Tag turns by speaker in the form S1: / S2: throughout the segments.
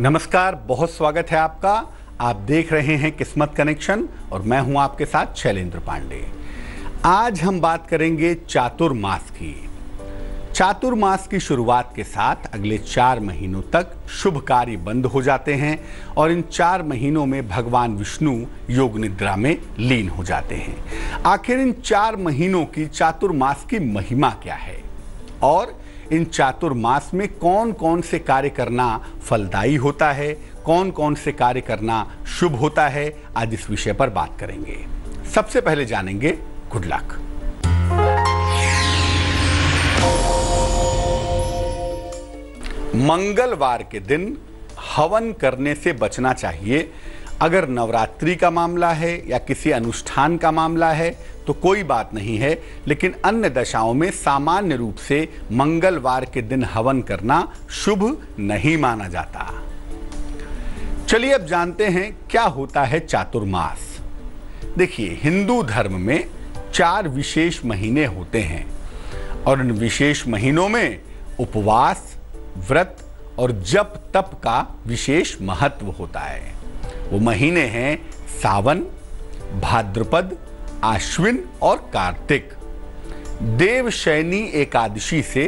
S1: नमस्कार, बहुत स्वागत है आपका। आप देख रहे हैं किस्मत कनेक्शन और मैं हूं आपके साथ शैलेंद्र पांडे। आज हम बात करेंगे चातुर्मास की। चातुर्मास की शुरुआत के साथ अगले 4 महीनों तक शुभ कार्य बंद हो जाते हैं और इन 4 महीनों में भगवान विष्णु योग निद्रा में लीन हो जाते हैं। आखिर इन 4 महीनों की चातुर्मास की महिमा क्या है और इन चातुर्मास में कौन कौन से कार्य करना फलदायी होता है, कौन कौन से कार्य करना शुभ होता है, आज इस विषय पर बात करेंगे। सबसे पहले जानेंगे गुड लक। मंगलवार के दिन हवन करने से बचना चाहिए। अगर नवरात्रि का मामला है या किसी अनुष्ठान का मामला है तो कोई बात नहीं है, लेकिन अन्य दशाओं में सामान्य रूप से मंगलवार के दिन हवन करना शुभ नहीं माना जाता। चलिए अब जानते हैं क्या होता है चातुर्मास। देखिए, हिंदू धर्म में 4 विशेष महीने होते हैं और इन विशेष महीनों में उपवास, व्रत और जप तप का विशेष महत्व होता है। वो महीने हैं सावन, भाद्रपद, आश्विन और कार्तिक। देवशयनी एकादशी से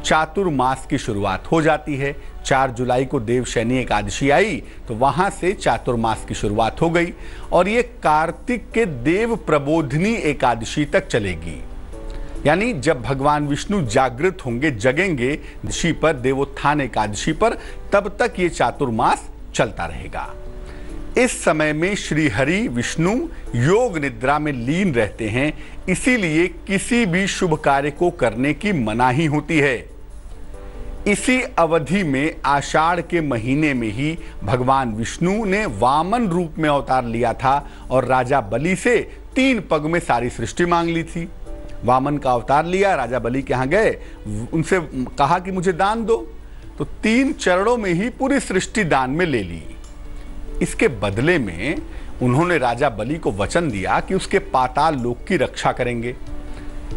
S1: चातुर्मास की शुरुआत हो जाती है। 4 जुलाई को देवशयनी एकादशी आई तो वहां से चातुर्मास की शुरुआत हो गई और ये कार्तिक के देव प्रबोधिनी एकादशी तक चलेगी। यानी जब भगवान विष्णु जागृत होंगे, जगेंगे एकादशी पर, देवोत्थान एकादशी पर, तब तक ये चातुर्मास चलता रहेगा। इस समय में श्री हरि विष्णु योग निद्रा में लीन रहते हैं, इसीलिए किसी भी शुभ कार्य को करने की मनाही होती है। इसी अवधि में आषाढ़ के महीने में ही भगवान विष्णु ने वामन रूप में अवतार लिया था और राजा बलि से 3 पग में सारी सृष्टि मांग ली थी। वामन का अवतार लिया, राजा बलि के यहाँ गए, उनसे कहा कि मुझे दान दो, तो 3 चरणों में ही पूरी सृष्टि दान में ले ली। इसके बदले में उन्होंने राजा बलि को वचन दिया कि उसके पाताल लोक की रक्षा करेंगे।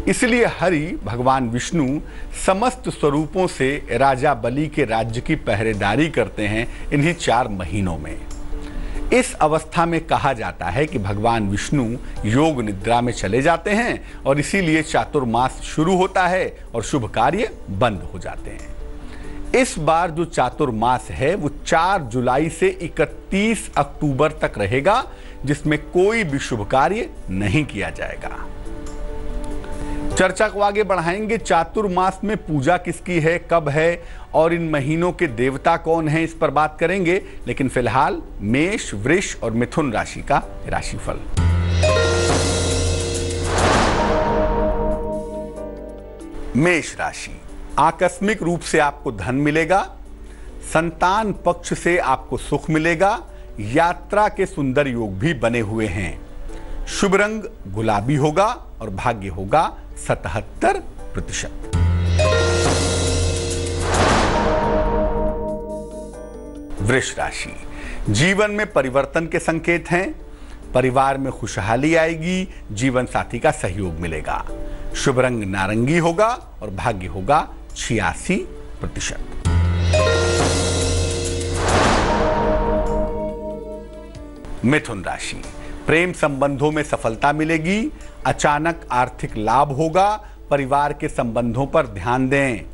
S1: इसलिए हरि भगवान विष्णु समस्त स्वरूपों से राजा बलि के राज्य की पहरेदारी करते हैं इन्हीं 4 महीनों में। इस अवस्था में कहा जाता है कि भगवान विष्णु योग निद्रा में चले जाते हैं और इसीलिए चातुर्मास शुरू होता है और शुभ कार्य बंद हो जाते हैं। इस बार जो चातुर्मास है वो 4 जुलाई से 31 अक्टूबर तक रहेगा, जिसमें कोई भी शुभ कार्य नहीं किया जाएगा। चर्चा को आगे बढ़ाएंगे। चातुर्मास में पूजा किसकी है, कब है और इन महीनों के देवता कौन हैं, इस पर बात करेंगे। लेकिन फिलहाल मेष, वृष और मिथुन राशि का राशिफल। मेष राशि, आकस्मिक रूप से आपको धन मिलेगा, संतान पक्ष से आपको सुख मिलेगा, यात्रा के सुंदर योग भी बने हुए हैं। शुभ रंग गुलाबी होगा और भाग्य होगा 77%। वृष राशि, जीवन में परिवर्तन के संकेत हैं। परिवार में खुशहाली आएगी, जीवन साथी का सहयोग मिलेगा। शुभ रंग नारंगी होगा और भाग्य होगा 86%। मिथुन राशि, प्रेम संबंधों में सफलता मिलेगी, अचानक आर्थिक लाभ होगा, परिवार के संबंधों पर ध्यान दें।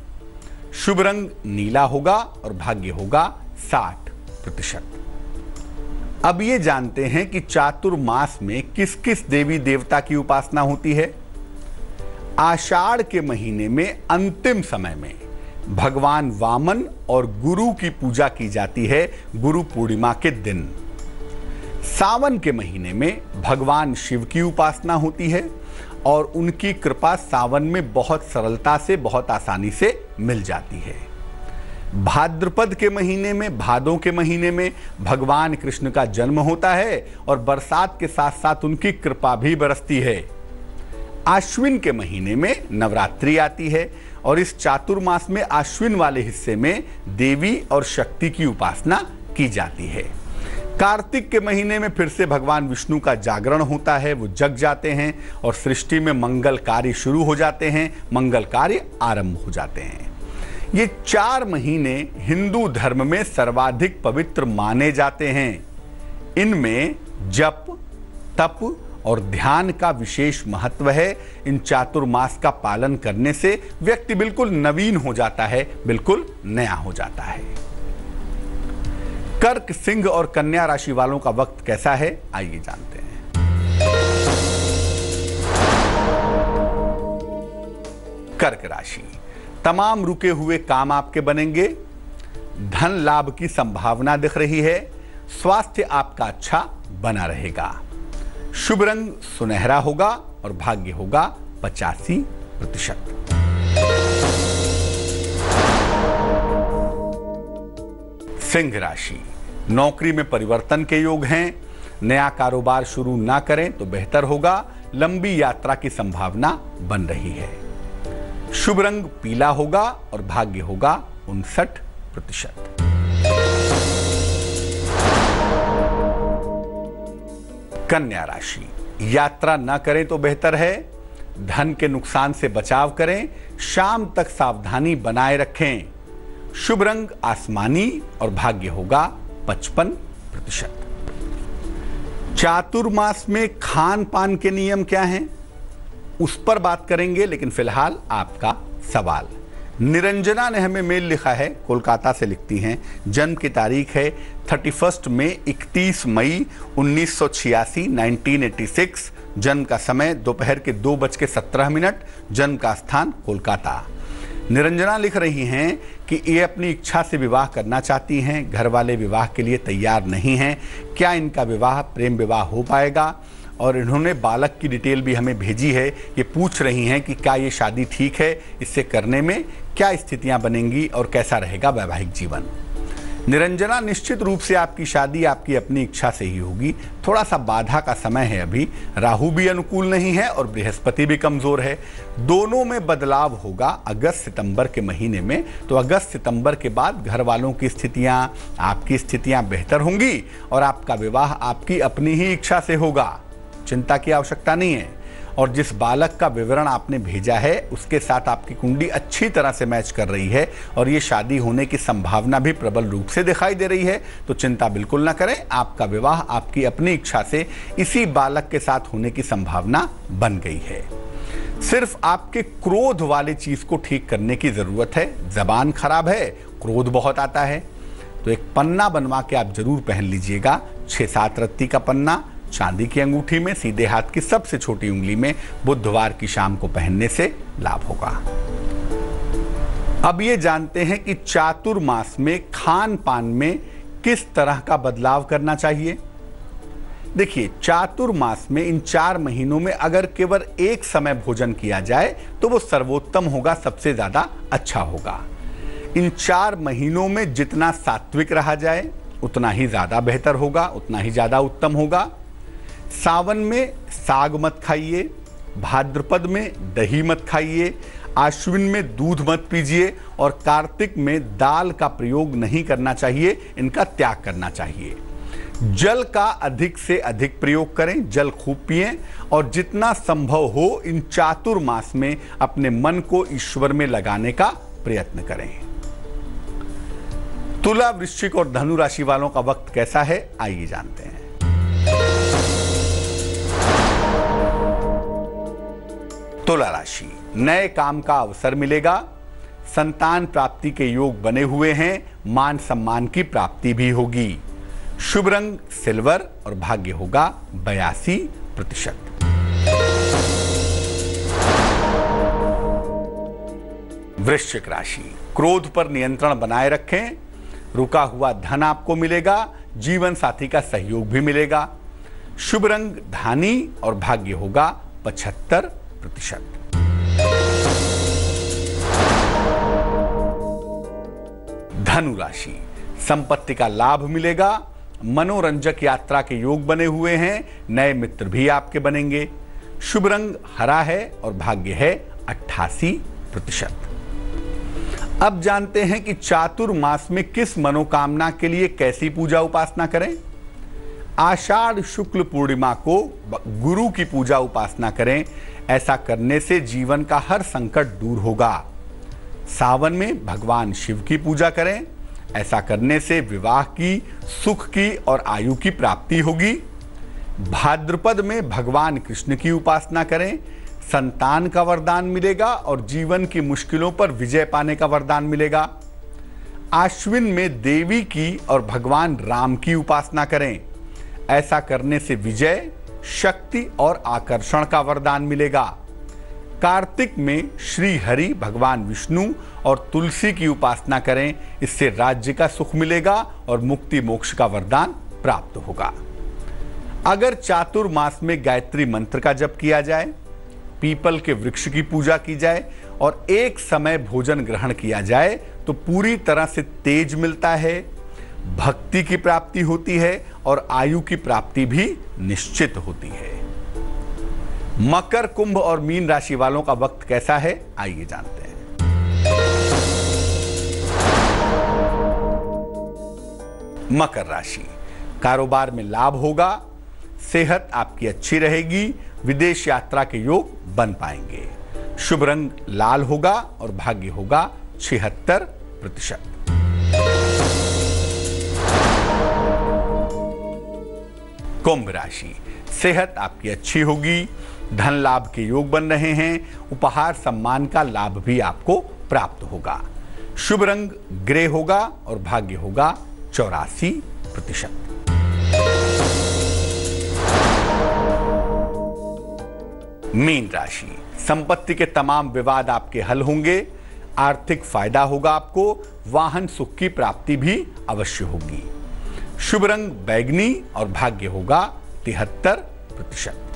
S1: शुभ रंग नीला होगा और भाग्य होगा 60%। अब ये जानते हैं कि चातुर्मास में किस किस देवी देवता की उपासना होती है। आषाढ़ के महीने में अंतिम समय में भगवान वामन और गुरु की पूजा की जाती है, गुरु पूर्णिमा के दिन। सावन के महीने में भगवान शिव की उपासना होती है और उनकी कृपा सावन में बहुत सरलता से, बहुत आसानी से मिल जाती है। भाद्रपद के महीने में, भादों के महीने में भगवान कृष्ण का जन्म होता है और बरसात के साथ साथ उनकी कृपा भी बरसती है। आश्विन के महीने में नवरात्रि आती है और इस चातुर्मास में आश्विन वाले हिस्से में देवी और शक्ति की उपासना की जाती है। कार्तिक के महीने में फिर से भगवान विष्णु का जागरण होता है, वो जग जाते हैं और सृष्टि में मंगल कार्य शुरू हो जाते हैं, मंगल कार्य आरंभ हो जाते हैं। ये 4 महीने हिंदू धर्म में सर्वाधिक पवित्र माने जाते हैं। इनमें जप, तप और ध्यान का विशेष महत्व है। इन चातुर्मास का पालन करने से व्यक्ति बिल्कुल नवीन हो जाता है, बिल्कुल नया हो जाता है। कर्क, सिंह और कन्या राशि वालों का वक्त कैसा है, आइए जानते हैं। कर्क राशि, तमाम रुके हुए काम आपके बनेंगे। धन लाभ की संभावना दिख रही है। स्वास्थ्य आपका अच्छा बना रहेगा। शुभ रंग सुनहरा होगा और भाग्य होगा 85%। सिंह राशि, नौकरी में परिवर्तन के योग हैं। नया कारोबार शुरू ना करें तो बेहतर होगा। लंबी यात्रा की संभावना बन रही है। शुभ रंग पीला होगा और भाग्य होगा 59%। कन्या राशि, यात्रा न करें तो बेहतर है। धन के नुकसान से बचाव करें। शाम तक सावधानी बनाए रखें। शुभ रंग आसमानी और भाग्य होगा 55%। चातुर्मास में खान पान के नियम क्या हैं, उस पर बात करेंगे, लेकिन फिलहाल आपका सवाल। निरंजना ने हमें मेल लिखा है, कोलकाता से लिखती हैं। जन्म की तारीख है 31 मई 31 मई 1986 1986। जन्म का समय दोपहर के 2:17। जन्म का स्थान कोलकाता। निरंजना लिख रही हैं कि ये अपनी इच्छा से विवाह करना चाहती हैं। घर वाले विवाह के लिए तैयार नहीं हैं। क्या इनका विवाह प्रेम विवाह हो पाएगा? और इन्होंने बालक की डिटेल भी हमें भेजी है। ये पूछ रही हैं कि क्या ये शादी ठीक है, इससे करने में क्या स्थितियां बनेंगी और कैसा रहेगा वैवाहिक जीवन। निरंजना, निश्चित रूप से आपकी शादी आपकी अपनी इच्छा से ही होगी। थोड़ा सा बाधा का समय है अभी। राहु भी अनुकूल नहीं है और बृहस्पति भी कमजोर है। दोनों में बदलाव होगा अगस्त सितंबर के महीने में। तो अगस्त सितंबर के बाद घर वालों की स्थितियां, आपकी स्थितियां बेहतर होंगी और आपका विवाह आपकी अपनी ही इच्छा से होगा। चिंता की आवश्यकता नहीं है। और जिस बालक का विवरण आपने भेजा है उसके साथ आपकी कुंडली अच्छी तरह से मैच कर रही है और ये शादी होने की संभावना भी प्रबल रूप से दिखाई दे रही है। तो चिंता बिल्कुल ना करें। आपका विवाह आपकी अपनी इच्छा से इसी बालक के साथ होने की संभावना बन गई है। सिर्फ आपके क्रोध वाली चीज को ठीक करने की जरूरत है। जबान खराब है, क्रोध बहुत आता है। तो एक पन्ना बनवा के आप जरूर पहन लीजिएगा। 6-7 रत्ती का पन्ना चांदी की अंगूठी में, सीधे हाथ की सबसे छोटी उंगली में, बुधवार की शाम को पहनने से लाभ होगा। अब ये जानते हैं कि चातुर्मास में खान पान में किस तरह का बदलाव करना चाहिए। देखिए, चातुर्मास में इन 4 महीनों में अगर केवल एक समय भोजन किया जाए तो वो सर्वोत्तम होगा, सबसे ज्यादा अच्छा होगा। इन 4 महीनों में जितना सात्विक रहा जाए उतना ही ज्यादा बेहतर होगा, उतना ही ज्यादा उत्तम होगा। सावन में साग मत खाइए, भाद्रपद में दही मत खाइए, आश्विन में दूध मत पीजिए और कार्तिक में दाल का प्रयोग नहीं करना चाहिए, इनका त्याग करना चाहिए। जल का अधिक से अधिक प्रयोग करें, जल खूब पिएं और जितना संभव हो इन चातुर्मास में अपने मन को ईश्वर में लगाने का प्रयत्न करें। तुला, वृश्चिक और धनु राशि वालों का वक्त कैसा है, आइए जानते हैं। तुला राशि, नए काम का अवसर मिलेगा। संतान प्राप्ति के योग बने हुए हैं। मान सम्मान की प्राप्ति भी होगी। शुभ रंग सिल्वर और भाग्य होगा 82%। वृश्चिक राशि, क्रोध पर नियंत्रण बनाए रखें। रुका हुआ धन आपको मिलेगा। जीवन साथी का सहयोग भी मिलेगा। शुभ रंग धानी और भाग्य होगा 75%। धनु राशि, संपत्ति का लाभ मिलेगा। मनोरंजक यात्रा के योग बने हुए हैं। नए मित्र भी आपके बनेंगे। शुभ रंग हरा है और भाग्य है 88%। अब जानते हैं कि चातुर्मास में किस मनोकामना के लिए कैसी पूजा उपासना करें। आषाढ़ शुक्ल पूर्णिमा को गुरु की पूजा उपासना करें। ऐसा करने से जीवन का हर संकट दूर होगा। सावन में भगवान शिव की पूजा करें। ऐसा करने से विवाह की, सुख की और आयु की प्राप्ति होगी। भाद्रपद में भगवान कृष्ण की उपासना करें। संतान का वरदान मिलेगा और जीवन की मुश्किलों पर विजय पाने का वरदान मिलेगा। आश्विन में देवी की और भगवान राम की उपासना करें। ऐसा करने से विजय, शक्ति और आकर्षण का वरदान मिलेगा। कार्तिक में श्री हरि, भगवान विष्णु और तुलसी की उपासना करें। इससे राज्य का सुख मिलेगा और मुक्ति मोक्ष का वरदान प्राप्त होगा। अगर चातुर्मास में गायत्री मंत्र का जप किया जाए, पीपल के वृक्ष की पूजा की जाए और एक समय भोजन ग्रहण किया जाए तो पूरी तरह से तेज मिलता है, भक्ति की प्राप्ति होती है और आयु की प्राप्ति भी निश्चित होती है। मकर, कुंभ और मीन राशि वालों का वक्त कैसा है, आइए जानते हैं। मकर राशि, कारोबार में लाभ होगा, सेहत आपकी अच्छी रहेगी, विदेश यात्रा के योग बन पाएंगे। शुभ रंग लाल होगा और भाग्य होगा 76%। कुंभ राशि, सेहत आपकी अच्छी होगी, धन लाभ के योग बन रहे हैं, उपहार सम्मान का लाभ भी आपको प्राप्त होगा। शुभ रंग ग्रे होगा और भाग्य होगा 84%। मीन राशि, संपत्ति के तमाम विवाद आपके हल होंगे, आर्थिक फायदा होगा आपको, वाहन सुख की प्राप्ति भी अवश्य होगी। शुभ रंग बैगनी और भाग्य होगा 73%।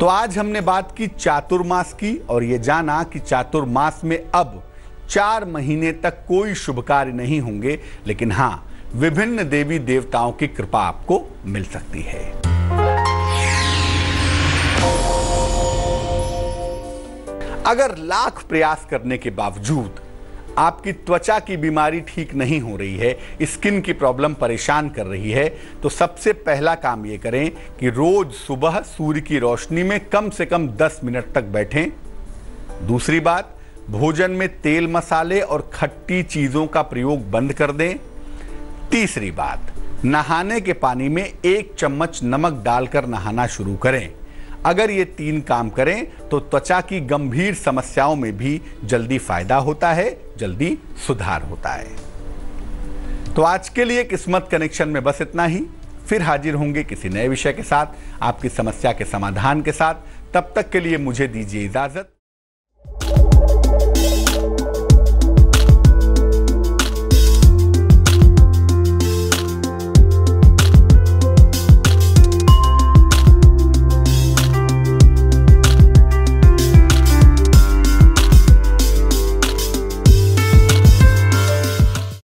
S1: तो आज हमने बात की चातुर्मास की और यह जाना कि चातुर्मास में अब 4 महीने तक कोई शुभ कार्य नहीं होंगे, लेकिन हां, विभिन्न देवी देवताओं की कृपा आपको मिल सकती है। अगर लाख प्रयास करने के बावजूद आपकी त्वचा की बीमारी ठीक नहीं हो रही है, स्किन की प्रॉब्लम परेशान कर रही है, तो सबसे पहला काम ये करें कि रोज सुबह सूर्य की रोशनी में कम से कम 10 मिनट तक बैठें। दूसरी बात, भोजन में तेल, मसाले और खट्टी चीजों का प्रयोग बंद कर दें। तीसरी बात, नहाने के पानी में 1 चम्मच नमक डालकर नहाना शुरू करें। अगर ये 3 काम करें तो त्वचा की गंभीर समस्याओं में भी जल्दी फायदा होता है, जल्दी सुधार होता है। तो आज के लिए किस्मत कनेक्शन में बस इतना ही। फिर हाजिर होंगे किसी नए विषय के साथ, आपकी समस्या के समाधान के साथ। तब तक के लिए मुझे दीजिए इजाजत।